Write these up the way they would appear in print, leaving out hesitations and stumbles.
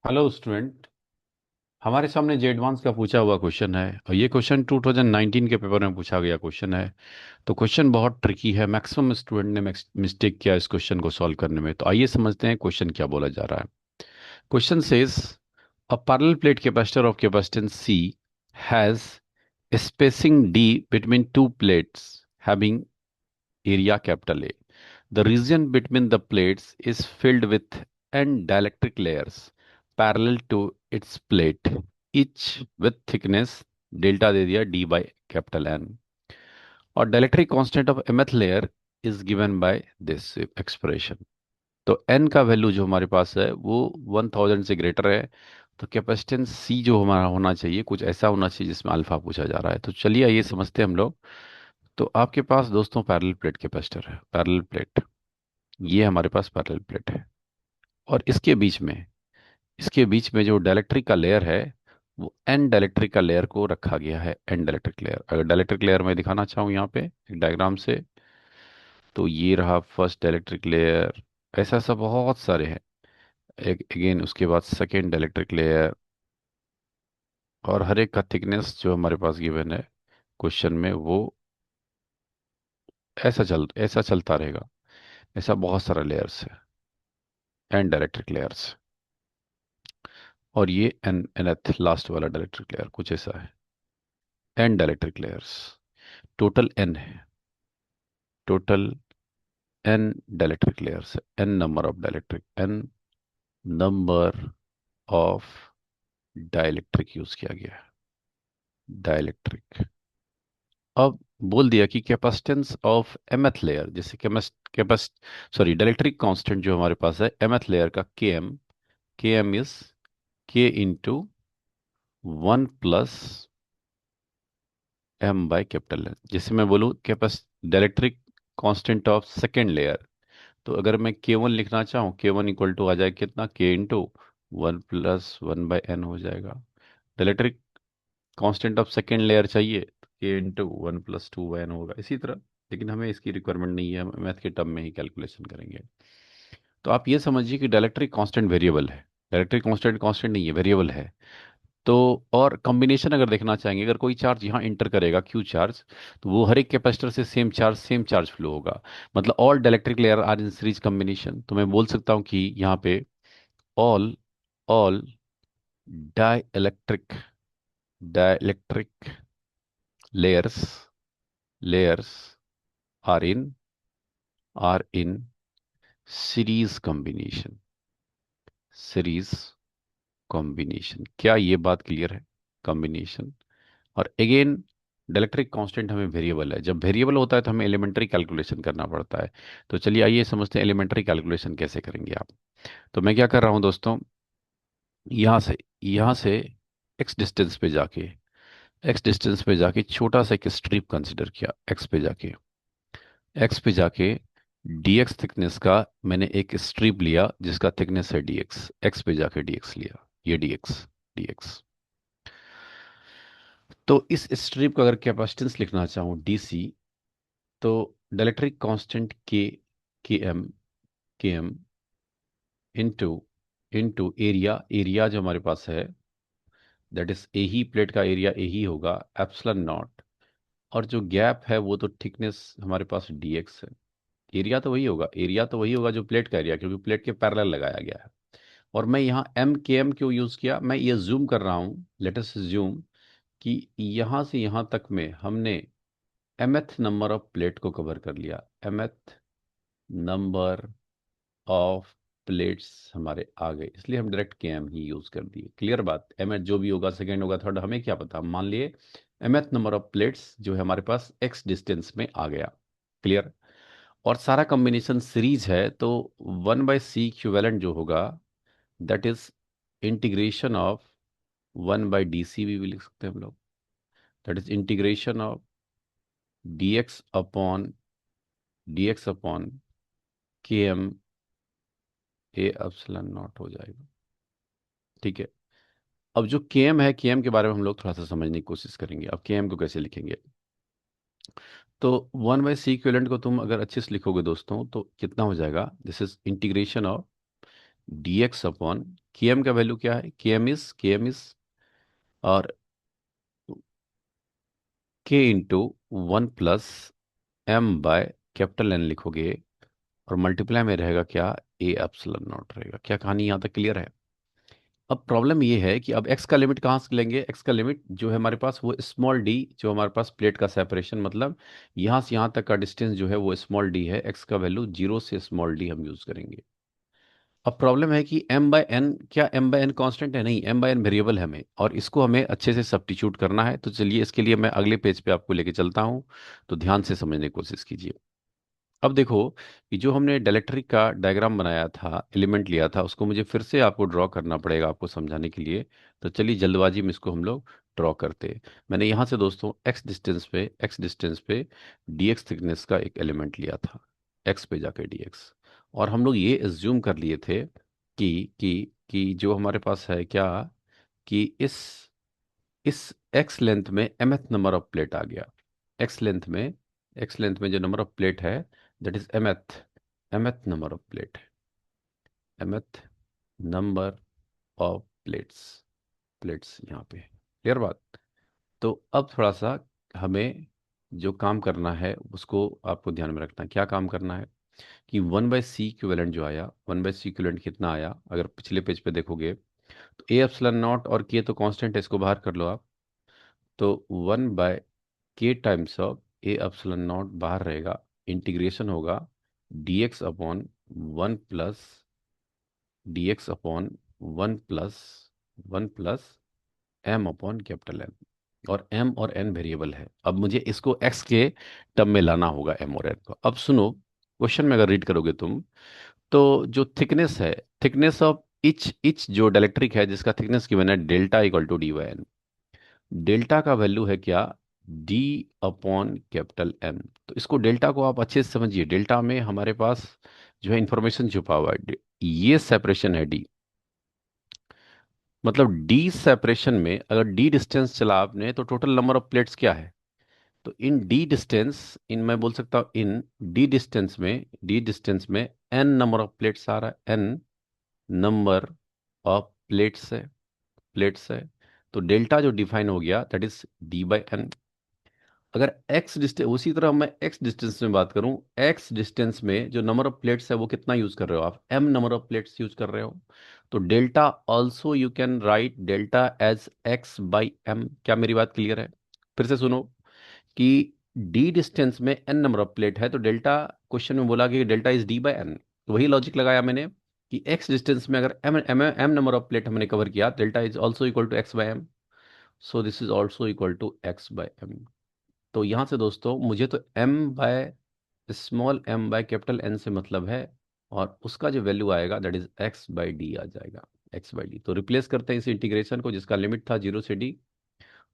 Hello student. हमारे सामने जे advance का पूछा हुआ क्वेश्चन है और ये क्वेश्चन 2019 के पेपर में पूछा गया क्वेश्चन है। तो क्वेश्चन बहुत ट्रिकी है। मैक्सिमम स्टूडेंट ने मिस्टेक किया इस क्वेश्चन को सॉल्व करने में। तो आइए समझते हैं क्वेश्चन क्या बोला जा रहा है। Question says a parallel plate capacitor of capacitance C has spacing d between two plates having area capital A. The region between the plates is filled with n dielectric layers parallel to its plate, each with thickness delta दे दिया d by capital N. और dielectric constant of mth layer is given by this expression. तो n का value जो हमारे पास है वो 1000 से greater है। तो कैपेसिटेंस C जो हमारा होना चाहिए कुछ ऐसा होना चाहिए जिसमें अल्फा पूछा जा रहा है। तो चलिए ये समझते हैं हम लोग। तो आपके पास दोस्तों पैरेलल प्लेट कैपेसिटर है। पैरेलल प्लेट, ये हमारे पास पैरेलल प्लेट है। और इसके बीच में जो डाइलेक्ट्रिक का लेयर है वो एन डाइलेक्ट्रिक का लेयर को रखा गया है। एन डाइलेक्ट्रिक लेयर, अगर डाइलेक्ट्रिक लेयर मैं दिखाना चाहूँ यहाँ पे एक डायग्राम से, तो ये रहा फर्स्ट डाइलेक्ट्रिक लेयर। ऐसा ऐसा बहुत सारे हैं। एक अगेन उसके बाद सेकेंड डाइलेक्ट्रिक लेयर, और हर एक का थिकनेस जो हमारे पास गिवन है क्वेश्चन में वो ऐसा चलता रहेगा। ऐसा बहुत सारा लेयर्स है, एन डाइलेक्ट्रिक लेयर्स। और ये एन एनथ लास्ट वाला डाइलेक्ट्रिक लेयर कुछ ऐसा है। N dielectric layers, total N है। टोटल एन डाइलेक्ट्रिक लेयर्स है। N number of dielectric, N number of dielectric use किया गया है। डाइलेक्ट्रिक। अब बोल दिया कि कैपेसिटेंस ऑफ एमएथ लेयर, जैसे कैपेस सॉरी डाइलेक्ट्रिक कांस्टेंट जो हमारे पास है एमएथ लेयर का K m is K into 1 plus m by capital N. जैसे मैं बोलूँ कैपेस dielectric constant of second layer, तो अगर मैं के वन लिखना चाहूँ के वन इक्वल टू आ जाए कितना, के इंटू 1 प्लस 1 बाई एन हो जाएगा। Dielectric constant of second layer चाहिए तो के इंटू 1 प्लस 2 बाई एन होगा इसी तरह। लेकिन हमें इसकी रिक्वायरमेंट नहीं है, हम मैथ के टर्म में ही कैलकुलेशन करेंगे। तो आप ये समझिए कि डाइलेक्ट्रिक कांस्टेंट वेरिएबल है। डाइलेक्ट्रिक कांस्टेंट कांस्टेंट नहीं है, वेरिएबल है। तो और कॉम्बिनेशन अगर देखना चाहेंगे, अगर कोई चार्ज यहाँ इंटर करेगा क्यू चार्ज, तो वो हर एक कैपेसिटर से सेम चार्ज फ्लो होगा। मतलब all dielectric layer are in series combination. तो मैं बोल सकता हूँ कि यहाँ पे all all dielectric dielectric layers layers are in series combination. Series combination, क्या ये बात क्लियर है? कॉम्बिनेशन। और अगेन डाइलेक्ट्रिक कांस्टेंट हमें वेरिएबल है। जब वेरिएबल होता है तो हमें एलिमेंट्री कैलकुलेशन करना पड़ता है। तो चलिए आइए समझते हैं एलिमेंट्री कैलकुलेशन कैसे करेंगे आप। तो मैं क्या कर रहा हूं दोस्तों, यहाँ से एक्स डिस्टेंस पे जाके छोटा सा एक स्ट्रिप कंसिडर किया। एक्स पे जाके डीएक्स थिकनेस का मैंने एक स्ट्रिप लिया जिसका थिकनेस है डीएक्स। एक्स पे जाके डीएक्स लिया, ये डीएक्स डीएक्स। तो इस स्ट्रिप का अगर कैपेसिटेंस लिखना चाहूँ डीसी, तो डाइलेक्ट्रिक कांस्टेंट के एम इंटू इंटू एरिया जो हमारे पास है, that is a he plate का एरिया ए ही होगा, एप्सिलॉन नॉट। और जो गैप है वो तो थिकनेस हमारे पास डीएक्स है। एरिया तो वही होगा जो प्लेट का एरिया, क्योंकि प्लेट के पैरेलल लगाया गया है। और मैं यहाँ एम के एम क्यों यूज किया, मैं ये जूम कर रहा हूँ, लेट अस जूम कि यहाँ से यहाँ तक में हमने mth नंबर ऑफ प्लेट को कवर कर लिया। mth नंबर ऑफ प्लेट्स हमारे आ गए, इसलिए हम डायरेक्ट के एम ही यूज कर दिए। क्लियर बात? mth जो भी होगा, सेकेंड होगा, थर्ड, हमें क्या पता। हम मान लिए mth नंबर ऑफ प्लेट्स जो है हमारे पास x डिस्टेंस में आ गया। क्लियर? और सारा कॉम्बिनेशन सीरीज है, तो 1/c इक्विवेलेंट जो होगा that is integration of 1/dc भी लिख सकते हैं हम लोग। That is integration of dx upon के एम ए एप्सिलॉन नॉट हो जाएगा। ठीक है। अब जो के एम है, के एम के बारे में हम लोग थोड़ा सा समझने की कोशिश करेंगे। अब के एम को कैसे लिखेंगे? तो 1/c इक्विवेलेंट को तुम अगर अच्छे से लिखोगे दोस्तों तो कितना हो जाएगा, this is integration of dx upon के एम का वैल्यू क्या है, के एम इज और के इंटू 1 + m/, कैपिटल एन लिखोगे और मल्टीप्लाई में रहेगा क्या, ए एप्सिलॉन नॉट रहेगा। क्या कहानी यहाँ तक क्लियर है? अब प्रॉब्लम ये है कि अब एक्स का लिमिट कहाँ से लेंगे, एक्स का लिमिट जो है हमारे पास वो स्मॉल डी, जो हमारे पास प्लेट का सेपरेशन मतलब यहाँ से यहाँ तक का डिस्टेंस जो है वो स्मॉल डी है, एक्स का वैल्यू 0 से स्मॉल डी हम यूज करेंगे। अब प्रॉब्लम है कि m/n, क्या m/n कांस्टेंट है? नहीं, m/n वेरिएबल है हमें, और इसको हमें अच्छे से सब्स्टिट्यूट करना है। तो चलिए इसके लिए मैं अगले पेज पे आपको लेके चलता हूँ, तो ध्यान से समझने की कोशिश कीजिए। अब देखो कि जो हमने डायलेक्ट्रिक का डायग्राम बनाया था, एलिमेंट लिया था, उसको मुझे फिर से आपको ड्रॉ करना पड़ेगा आपको समझाने के लिए। तो चलिए जल्दबाजी में इसको हम लोग ड्रॉ करते हैं। मैंने यहाँ से दोस्तों एक्स डिस्टेंस पे dx थिकनेस का एक एलिमेंट लिया था, एक्स पे जाके dx। और हम लोग ये एज्यूम कर लिए थे कि जो हमारे पास है क्या, कि इस एक्स लेंथ में mth नंबर ऑफ प्लेट आ गया। एक्स लेंथ में जो नंबर ऑफ प्लेट है, that is mth number of plate, mth number of plates यहाँ पे, क्लियर बात? तो अब थोड़ा सा हमें जो काम करना है उसको आपको ध्यान में रखना है। क्या काम करना है कि 1/c इक्विवेलेंट जो आया, 1/c इक्विवेलेंट कितना आया, अगर पिछले पेज पे देखोगे तो ए एप्सिलॉन नॉट और के तो कांस्टेंट है, इसको बाहर कर लो आप। तो 1/k times of a epsilon naught बाहर रहेगा, इंटीग्रेशन होगा dx upon 1 plus m upon capital N. और m और n वेरिएबल है, अब मुझे इसको x के टर्म में लाना होगा m और n को। अब सुनो, क्वेश्चन में अगर रीड करोगे तुम, तो जो थिकनेस है, थिकनेस ऑफ इच जो डायलेक्ट्रिक है जिसका थिकनेस गिवन है delta equal to dy/n, delta का वैल्यू है क्या, d अपॉन कैपिटल एन। तो इसको डेल्टा को आप अच्छे से समझिए, डेल्टा में हमारे पास जो है इंफॉर्मेशन छुपा हुआ है, ये सेपरेशन है d, मतलब डी सेपरेशन में अगर डी डिस्टेंस चला आपने तो टोटल नंबर ऑफ प्लेट्स क्या है। तो इन डी डिस्टेंस, इन मैं बोल सकता हूँ इन डी डिस्टेंस में एन नंबर ऑफ प्लेट्स आ रहा है, एन नंबर ऑफ प्लेट्स है। तो डेल्टा जो डिफाइन हो गया दैट इज d/n। अगर एक्स डिस्टेंस, उसी तरह मैं एक्स डिस्टेंस में बात करूं, एक्स डिस्टेंस में जो नंबर ऑफ प्लेट्स है वो कितना यूज कर रहे हो आप, M number of plates use कर रहे हो। तो delta also you can write delta as x/m। क्या मेरी बात क्लियर है? फिर से सुनो कि डी डिस्टेंस में एन नंबर ऑफ प्लेट है, तो डेल्टा, क्वेश्चन में बोला कि डेल्टा इज d/n, तो वही लॉजिक लगाया मैंने कि एक्स डिस्टेंस में अगर M M M number of plate हमने कवर किया, delta is also equal to x/m। So this is also equal to x/m। तो यहाँ से दोस्तों मुझे तो m/कैपिटल N से मतलब है, और उसका जो वैल्यू आएगा दैट इज x/d आ जाएगा, x/d। तो रिप्लेस करते हैं इस इंटीग्रेशन को जिसका लिमिट था 0 से d।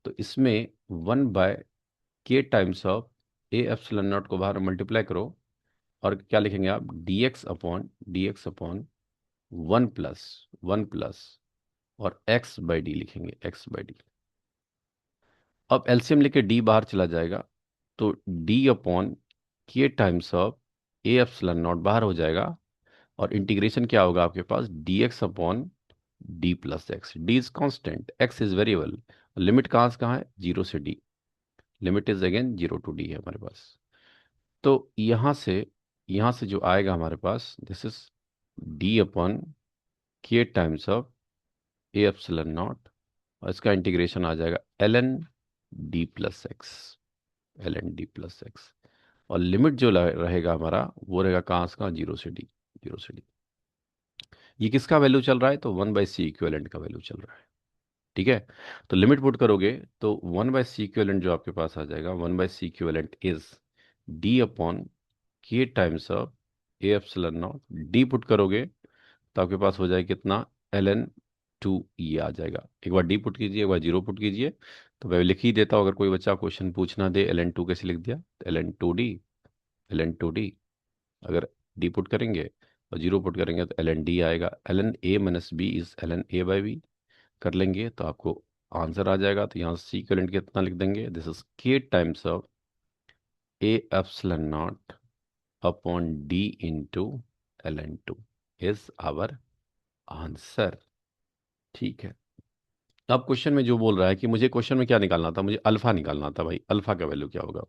तो इसमें 1/k times of a epsilon not को बाहर मल्टीप्लाई करो, और क्या लिखेंगे आप, dx अपॉन 1 प्लस और x/d लिखेंगे, x/d। अब एलसीएम लेके डी बाहर चला जाएगा, तो D upon K times of a epsilon naught बाहर हो जाएगा, और इंटीग्रेशन क्या होगा आपके पास, dx upon d+x। D is constant, x is variable, limit कहाँ से कहाँ है, 0 से d, limit is again 0 to d है हमारे पास। तो यहाँ से जो आएगा हमारे पास, this is d upon K times of a epsilon not, और इसका इंटीग्रेशन आ जाएगा ln d+x। और लिमिट जो रहेगा हमारा वो रहेगा कहाँ से कहाँ, 0 से d। ये किसका वैल्यू चल रहा है, तो 1/c इक्विवेलेंट का वैल्यू चल रहा है, ठीक है। तो लिमिट पुट करोगे तो 1/c इक्विवेलेंट जो आपके पास आ जाएगा, 1/c equivalent is d upon K times of a epsilon naught. D put करोगे तो आपके पास हो जाएगा कितना, ln 2e आ जाएगा। एक बार डी पुट कीजिए, एक बार जीरो पुट कीजिए। तो मैं लिख ही देता हूँ, अगर कोई बच्चा क्वेश्चन पूछना दे ln 2 कैसे लिख दिया, ln 2d। अगर डी पुट करेंगे और जीरो पुट करेंगे तो ln d आएगा, ln a - b is ln a/b। कर लेंगे तो आपको आंसर आ जाएगा। तो यहाँ सी इक्विवेलेंट कितना लिख देंगे, this is k times of a epsilon naught upon d into ln 2 is our answer. ठीक है। अब क्वेश्चन में जो बोल रहा है कि मुझे क्वेश्चन में क्या निकालना था, मुझे अल्फा निकालना था भाई, अल्फा का वैल्यू क्या होगा।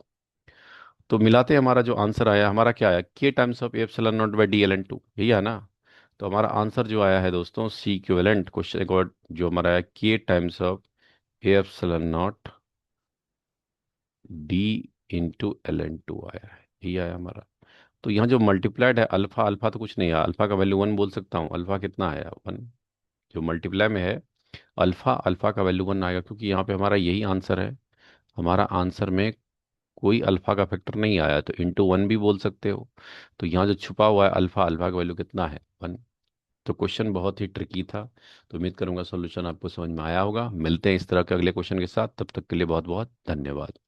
तो मिलाते हैं, हमारा जो आंसर आया, हमारा क्या आया, K times of epsilon naught by D L N two, यही है ना। तो हमारा आंसर जो आया है दोस्तों, सी इक्विवेलेंट क्वेश्चन एक और जो हमारा है, K times of epsilon naught D into L N two आया है, यही आया हमारा। तो यहाँ जो मल्टीप्लाइड है अल्फा, अल्फा तो कुछ नहीं है, अल्फा का वैल्यू वन बोल सकता हूँ, अल्फा कितना आया, वन। जो मल्टीप्लाई में है अल्फा, अल्फा का वैल्यू वन आएगा, क्योंकि यहाँ पे हमारा यही आंसर है। हमारा आंसर में कोई अल्फा का फैक्टर नहीं आया, तो इंटू वन भी बोल सकते हो। तो यहाँ जो छुपा हुआ है अल्फा, अल्फा का वैल्यू कितना है, वन। तो क्वेश्चन बहुत ही ट्रिकी था। तो उम्मीद करूंगा सॉल्यूशन आपको समझ में आया होगा। मिलते हैं इस तरह के अगले क्वेश्चन के साथ, तब तक के लिए बहुत बहुत धन्यवाद।